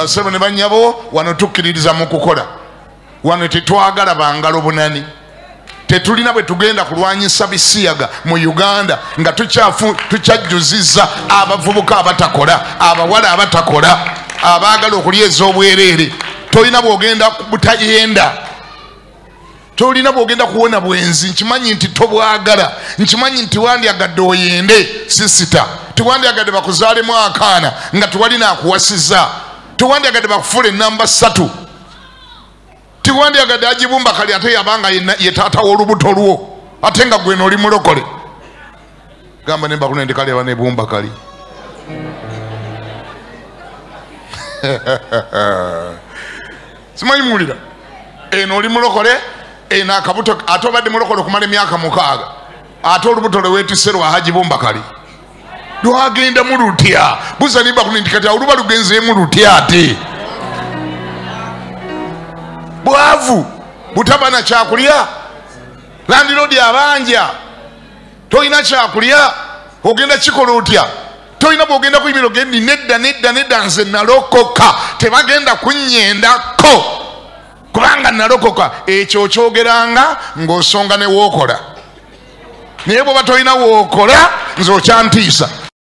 basebo ne banyabo wano tukkiririza mu kukola wano tetwagala bangalo bunani tetulina bwe tugenda kulwanyisa bisiyaga mu Uganda nga tukyajjuziza abavubuka abatakola abawala abatakola abaagala okulyeza obwereere tolina bwogenda butayenda tolina bwogenda kuwona bwenzi nkimanyi nti tobwagala nkimanyi nti wandyagadde oyende sisita tiwandyagadde bakuzaalemu akaana nga tewalina akuwasiza tiwandyagadde bakufula enamba 3 tiwandyagadde agibumba kali ate yabanga ye taata w'olubuto lwo ate nga gwe n'oli mulokole gamba ne bakunende kali aba nebumba kali simanyi muwulira eno oli mulokole eno akabuto ate obadde mulokole okumala emyaka 6 ate olubuto lwe weetisse lwa hagibumba kali lwagenda mulutya buza ne bakunende kati oluba lugenzeemu lutya ate bwavu butabana kyakulya landiroodi abanja tolina kyakulya ogenda kikola otya tolina bwogenda kuyimira ogendi nedda nze nalokoka tebagenda kunnyendako kubanga nalokoka ekyo okyogeranga ng'osonga ne wookola naye bw'oba tolina wookola nze okyantiisa